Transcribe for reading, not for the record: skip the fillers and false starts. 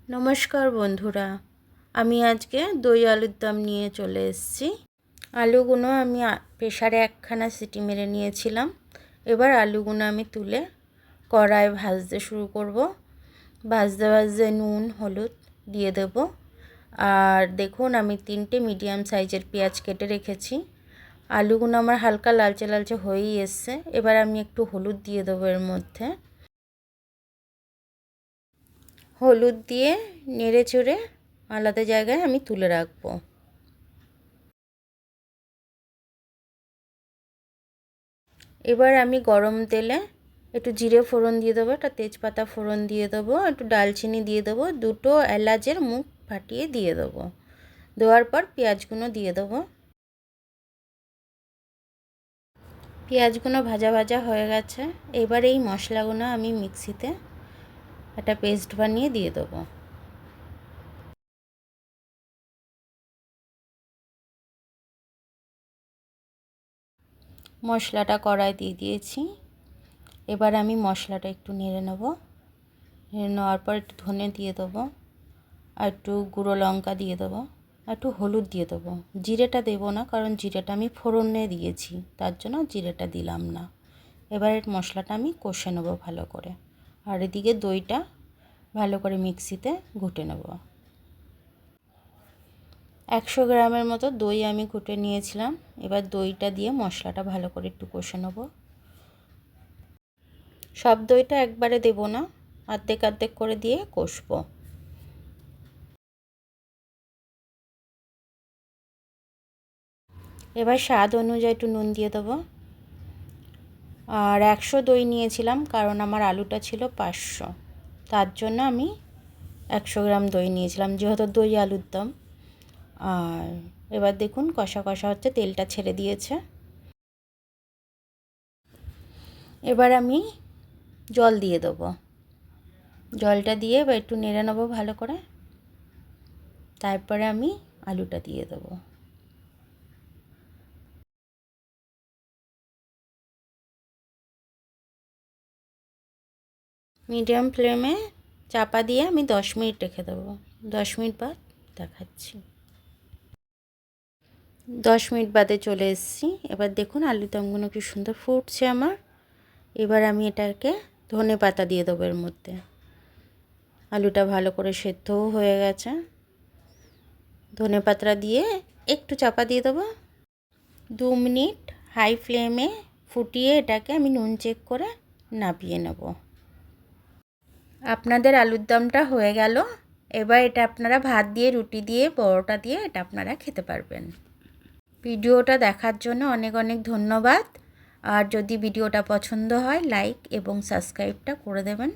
নমস্কার বন্ধুরা, আমি আজকে দই আলুর দম নিয়ে চলে এসেছি। আলুগুলো আমি প্রেসারে একখানা সিটি মেরে নিয়েছিলাম। এবার আলুগুলো আমি তুলে কড়ায় ভাজতে শুরু করব। ভাজতে ভাজতে নুন হলুদ দিয়ে দেব। আর দেখুন, আমি 3টে মিডিয়াম সাইজের পেঁয়াজ কেটে রেখেছি। আলুগুলো আমার হালকা লালচে লালচে হয়েই এসছে। এবার আমি একটু হলুদ দিয়ে দেবো এর মধ্যে। হলুদ দিয়ে নেড়ে চেড়ে আলাদা জায়গায় আমি তুলে রাখবো। এবার আমি গরম তেলে একটু জিরে ফোড়ন দিয়ে দেবো, একটা তেজপাতা ফোড়ন দিয়ে দেবো, একটু ডালচিনি দিয়ে দেবো, 2টো এলাচের মুখ ফাটিয়ে দিয়ে দেবো। দেওয়ার পর পেঁয়াজগুলো দিয়ে দেবো। পেঁয়াজগুলো ভাজা ভাজা হয়ে গেছে। এবার এই মশলাগুলো আমি মিক্সিতে একটা পেস্ট বানিয়ে দিয়ে দেবো। মশলাটা কড়াই দিয়ে দিয়েছি। এবার আমি মশলাটা একটু নেড়ে নেব। নেড়ে নেওয়ার পর একটু ধনে দিয়ে দেবো, আর একটু গুঁড়ো লঙ্কা দিয়ে দেবো, আর একটু হলুদ দিয়ে দেবো। জিরেটা দেবো না, কারণ জিরেটা আমি ফোড়নে দিয়েছি, তার জন্য জিরেটা দিলাম না। এবার মশলাটা আমি কষে নেবো ভালো করে। আর এদিকে দইটা ভালো করে মিক্সিতে ঘুটে নেব। 100 গ্রামের মতো দই আমি ঘুটে নিয়েছিলাম। এবার দইটা দিয়ে মশলাটা ভালো করে একটু কষে নেব। সব দইটা একবারে দেব না, অর্ধেক অর্ধেক করে দিয়ে কষবো। এবার স্বাদ অনুযায়ী একটু নুন দিয়ে দেবো। আর 100 দই নিয়েছিলাম, কারণ আমার আলুটা ছিল 500, তার জন্য আমি 100 গ্রাম দই নিয়েছিলাম, যেহেতু দই আলুর দম। আর এবার দেখুন কষা কষা হচ্ছে, তেলটা ছেড়ে দিয়েছে। এবার আমি জল দিয়ে দেবো। জলটা দিয়ে এবার একটু নেড়ে নেবো ভালো করে। তারপরে আমি আলুটা দিয়ে দেবো। মিডিয়াম ফ্লেমে চাপা দিয়ে আমি 10 মিনিট রেখে দেবো। 10 মিনিট বাদ দেখাচ্ছি। 10 মিনিট বাদে চলে এসেছি। এবার দেখুন আলুর দমগুলো কি সুন্দর ফুটছে আমার। এবার আমি এটাকে ধনে পাতা দিয়ে দেবো এর মধ্যে। আলুটা ভালো করে সেদ্ধও হয়ে গেছে। ধনে পাতা দিয়ে একটু চাপা দিয়ে দেবো। 2 মিনিট হাই ফ্লেমে ফুটিয়ে এটাকে আমি নুন চেক করে নামিয়ে নেব। আপনাদের আলুর দমটা হয়ে গেল। এবার এটা আপনারা ভাত দিয়ে, রুটি দিয়ে, পরোটা দিয়ে এটা আপনারা খেতে পারবেন। ভিডিওটা দেখার জন্য অনেক অনেক ধন্যবাদ। আর যদি ভিডিওটা পছন্দ হয়, লাইক এবং সাবস্ক্রাইবটা করে দেবেন।